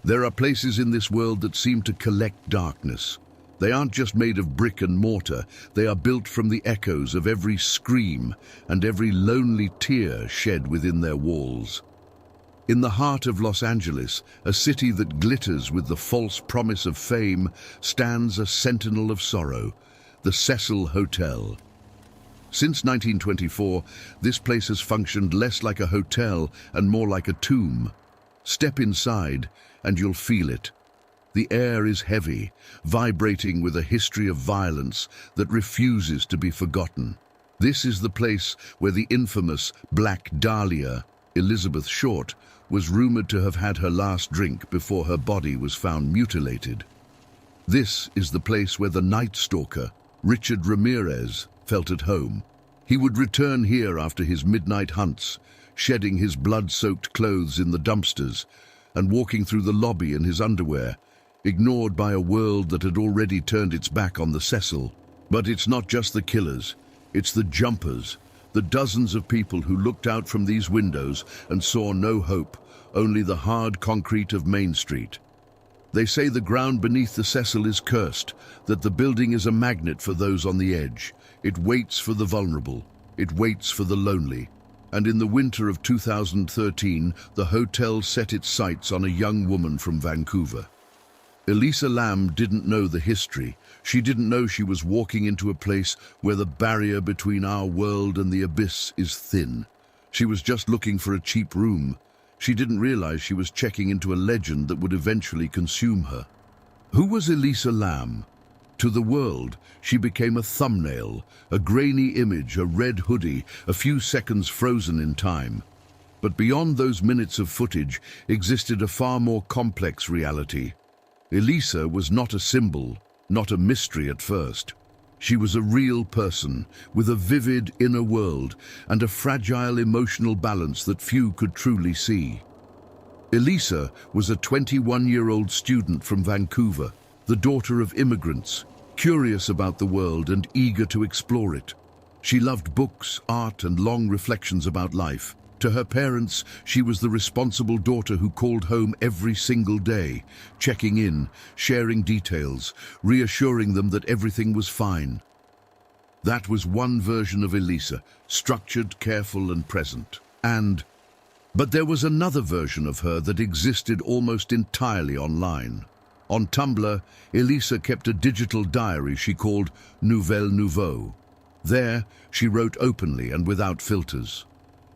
There are places in this world that seem to collect darkness. They aren't just made of brick and mortar, they are built from the echoes of every scream and every lonely tear shed within their walls. In the heart of Los Angeles, a city that glitters with the false promise of fame, stands a sentinel of sorrow, the Cecil Hotel. Since 1924, this place has functioned less like a hotel and more like a tomb. Step inside and you'll feel it. The air is heavy, vibrating with a history of violence that refuses to be forgotten. This is the place where the infamous Black Dahlia, Elizabeth Short, was rumored to have had her last drink before her body was found mutilated. This is the place where the Night Stalker, Richard Ramirez, felt at home. He would return here after his midnight hunts, shedding his blood-soaked clothes in the dumpsters and walking through the lobby in his underwear, ignored by a world that had already turned its back on the Cecil. But it's not just the killers, it's the jumpers, the dozens of people who looked out from these windows and saw no hope, only the hard concrete of Main Street. They say the ground beneath the Cecil is cursed, that the building is a magnet for those on the edge. It waits for the vulnerable, it waits for the lonely. And in the winter of 2013, the hotel set its sights on a young woman from Vancouver. Elisa Lam didn't know the history. She didn't know she was walking into a place where the barrier between our world and the abyss is thin. She was just looking for a cheap room. She didn't realize she was checking into a legend that would eventually consume her. Who was Elisa Lam? To the world, she became a thumbnail, a grainy image, a red hoodie, a few seconds frozen in time. But beyond those minutes of footage existed a far more complex reality. Elisa was not a symbol, not a mystery at first. She was a real person, with a vivid inner world and a fragile emotional balance that few could truly see. Elisa was a 21-year-old student from Vancouver, the daughter of immigrants, curious about the world and eager to explore it. She loved books, art, and long reflections about life. To her parents, she was the responsible daughter who called home every single day, checking in, sharing details, reassuring them that everything was fine. That was one version of Elisa, structured, careful, and present. But there was another version of her that existed almost entirely online. On Tumblr, Elisa kept a digital diary she called Nouvelle-Nouveau. There, she wrote openly and without filters.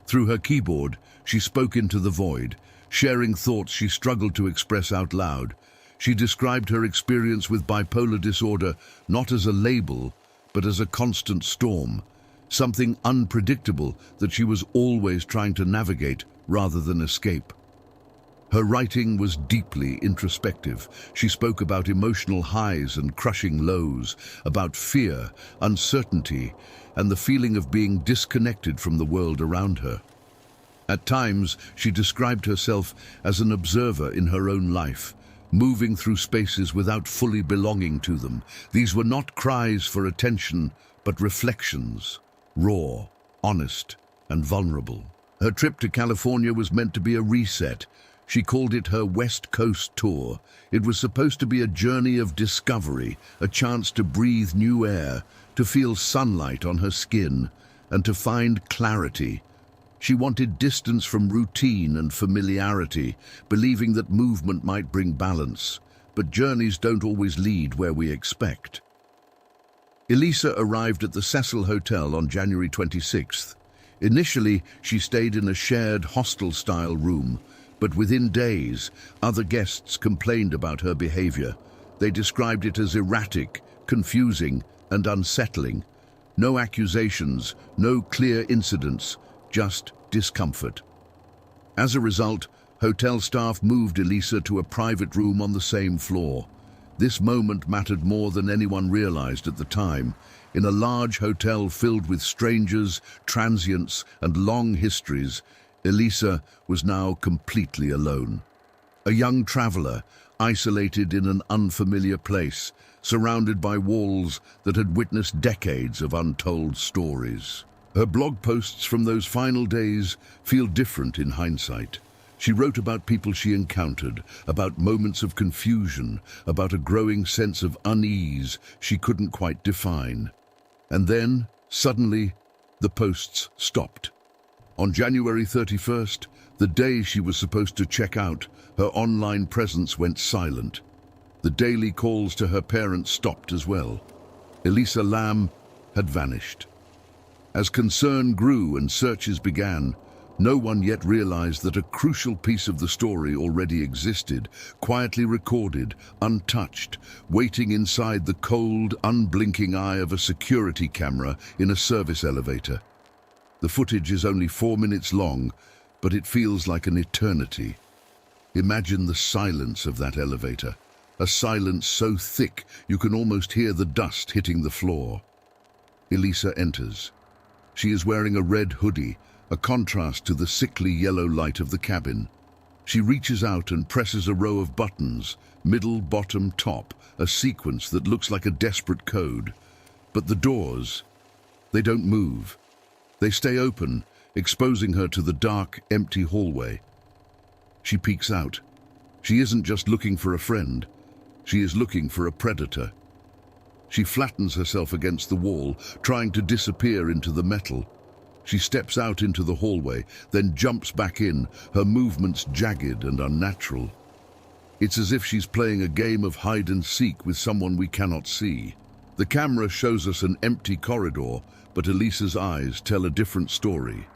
Through her keyboard, she spoke into the void, sharing thoughts she struggled to express out loud. She described her experience with bipolar disorder not as a label, but as a constant storm, something unpredictable that she was always trying to navigate rather than escape. Her writing was deeply introspective. She spoke about emotional highs and crushing lows, about fear, uncertainty, and the feeling of being disconnected from the world around her. At times, she described herself as an observer in her own life, moving through spaces without fully belonging to them. These were not cries for attention, but reflections, raw, honest, and vulnerable. Her trip to California was meant to be a reset. She called it her West Coast tour. It was supposed to be a journey of discovery, a chance to breathe new air, to feel sunlight on her skin, and to find clarity. She wanted distance from routine and familiarity, believing that movement might bring balance. But journeys don't always lead where we expect. Elisa arrived at the Cecil Hotel on January 26th. Initially, she stayed in a shared hostel-style room, but within days, other guests complained about her behavior. They described it as erratic, confusing, and unsettling. No accusations, no clear incidents, just discomfort. As a result, hotel staff moved Elisa to a private room on the same floor. This moment mattered more than anyone realized at the time. In a large hotel filled with strangers, transients, and long histories, Elisa was now completely alone. A young traveler, isolated in an unfamiliar place, surrounded by walls that had witnessed decades of untold stories. Her blog posts from those final days feel different in hindsight. She wrote about people she encountered, about moments of confusion, about a growing sense of unease she couldn't quite define. And then, suddenly, the posts stopped. On January 31st, the day she was supposed to check out, her online presence went silent. The daily calls to her parents stopped as well. Elisa Lam had vanished. As concern grew and searches began, no one yet realized that a crucial piece of the story already existed, quietly recorded, untouched, waiting inside the cold, unblinking eye of a security camera in a service elevator. The footage is only 4 minutes long, but it feels like an eternity. Imagine the silence of that elevator, a silence so thick you can almost hear the dust hitting the floor. Elisa enters. She is wearing a red hoodie, a contrast to the sickly yellow light of the cabin. She reaches out and presses a row of buttons, middle, bottom, top, a sequence that looks like a desperate code. But the doors, they don't move. They stay open, exposing her to the dark, empty hallway. She peeks out. She isn't just looking for a friend. She is looking for a predator. She flattens herself against the wall, trying to disappear into the metal. She steps out into the hallway, then jumps back in, her movements jagged and unnatural. It's as if she's playing a game of hide and seek with someone we cannot see. The camera shows us an empty corridor, but Elisa's eyes tell a different story.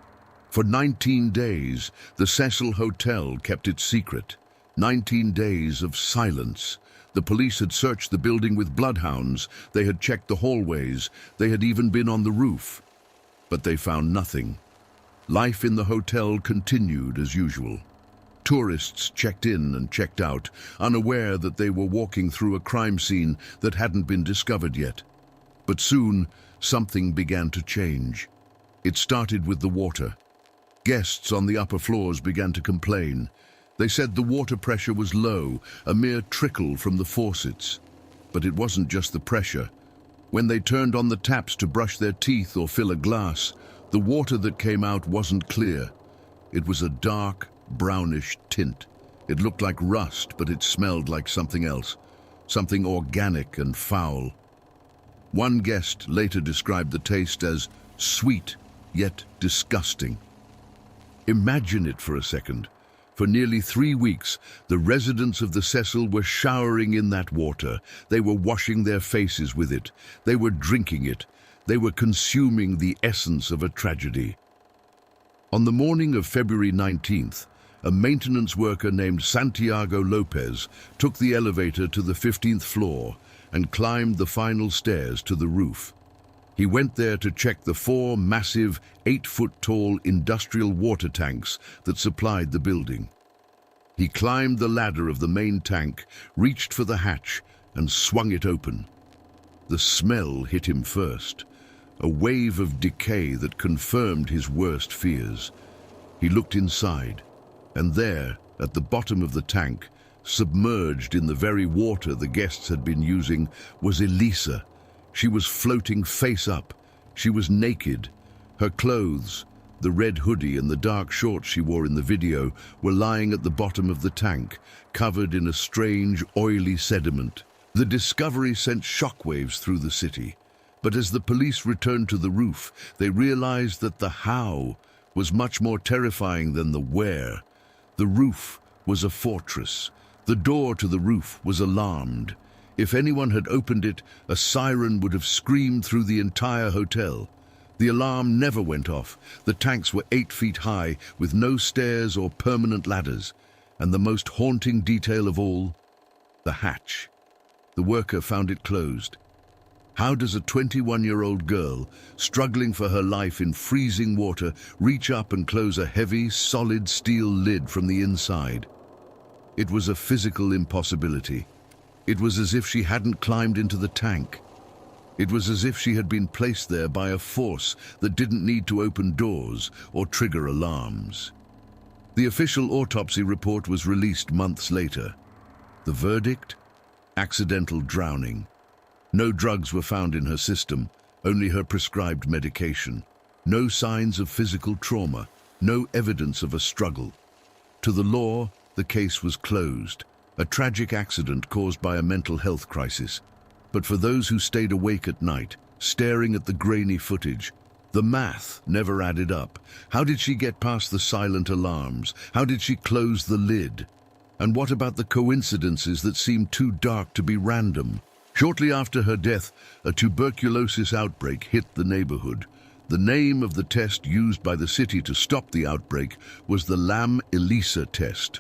For 19 days, the Cecil Hotel kept its secret. 19 days of silence. The police had searched the building with bloodhounds, they had checked the hallways, they had even been on the roof. But they found nothing. Life in the hotel continued as usual. Tourists checked in and checked out, unaware that they were walking through a crime scene that hadn't been discovered yet. But soon, something began to change. It started with the water. Guests on the upper floors began to complain. They said the water pressure was low, a mere trickle from the faucets. But it wasn't just the pressure. When they turned on the taps to brush their teeth or fill a glass, the water that came out wasn't clear. It was a dark, brownish tint. It looked like rust, but it smelled like something else, something organic and foul. One guest later described the taste as sweet, yet disgusting. Imagine it for a second. For nearly 3 weeks, the residents of the Cecil were showering in that water. They were washing their faces with it. They were drinking it. They were consuming the essence of a tragedy. On the morning of February 19th, a maintenance worker named Santiago Lopez took the elevator to the 15th floor and climbed the final stairs to the roof. He went there to check the 4 massive, 8-foot-tall industrial water tanks that supplied the building. He climbed the ladder of the main tank, reached for the hatch, and swung it open. The smell hit him first, a wave of decay that confirmed his worst fears. He looked inside, and there, at the bottom of the tank, submerged in the very water the guests had been using, was Elisa. She was floating face up. She was naked. Her clothes, the red hoodie and the dark shorts she wore in the video, were lying at the bottom of the tank, covered in a strange, oily sediment. The discovery sent shockwaves through the city. But as the police returned to the roof, they realized that the how was much more terrifying than the where. The roof was a fortress. The door to the roof was alarmed. If anyone had opened it, a siren would have screamed through the entire hotel. The alarm never went off. The tanks were 8 feet high, with no stairs or permanent ladders. And the most haunting detail of all, the hatch. The worker found it closed. How does a 21-year-old girl, struggling for her life in freezing water, reach up and close a heavy, solid steel lid from the inside? It was a physical impossibility. It was as if she hadn't climbed into the tank. It was as if she had been placed there by a force that didn't need to open doors or trigger alarms. The official autopsy report was released months later. The verdict? Accidental drowning. No drugs were found in her system, only her prescribed medication. No signs of physical trauma, no evidence of a struggle. To the law, the case was closed, a tragic accident caused by a mental health crisis. But for those who stayed awake at night, staring at the grainy footage, the math never added up. How did she get past the silent alarms? How did she close the lid? And what about the coincidences that seemed too dark to be random? Shortly after her death, a tuberculosis outbreak hit the neighborhood. The name of the test used by the city to stop the outbreak was the Lam-Elisa test,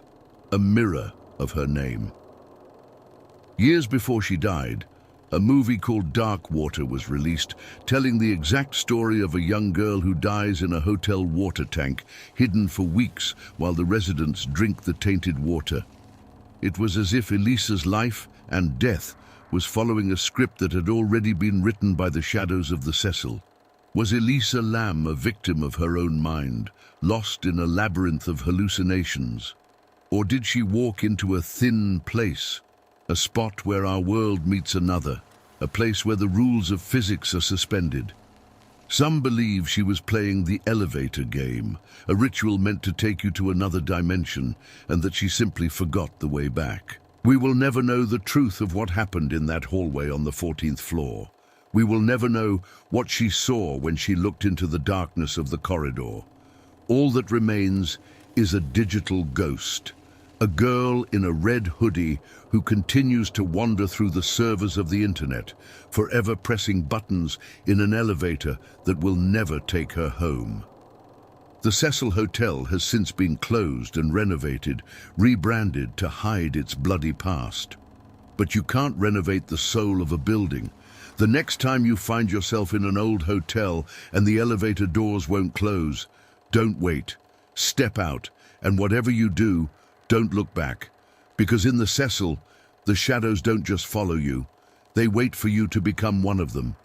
a mirror of her name. Years before she died, a movie called Dark Water was released, telling the exact story of a young girl who dies in a hotel water tank, hidden for weeks while the residents drink the tainted water. It was as if Elisa's life and death was following a script that had already been written by the shadows of the Cecil. Was Elisa Lam a victim of her own mind, lost in a labyrinth of hallucinations? Or did she walk into a thin place, a spot where our world meets another, a place where the rules of physics are suspended? Some believe she was playing the elevator game, a ritual meant to take you to another dimension, and that she simply forgot the way back. We will never know the truth of what happened in that hallway on the 14th floor. We will never know what she saw when she looked into the darkness of the corridor. All that remains is a digital ghost, a girl in a red hoodie who continues to wander through the servers of the internet, forever pressing buttons in an elevator that will never take her home. The Cecil Hotel has since been closed and renovated, rebranded to hide its bloody past. But you can't renovate the soul of a building. The next time you find yourself in an old hotel and the elevator doors won't close, don't wait. Step out, and whatever you do, don't look back. Because in the Cecil, the shadows don't just follow you. They wait for you to become one of them.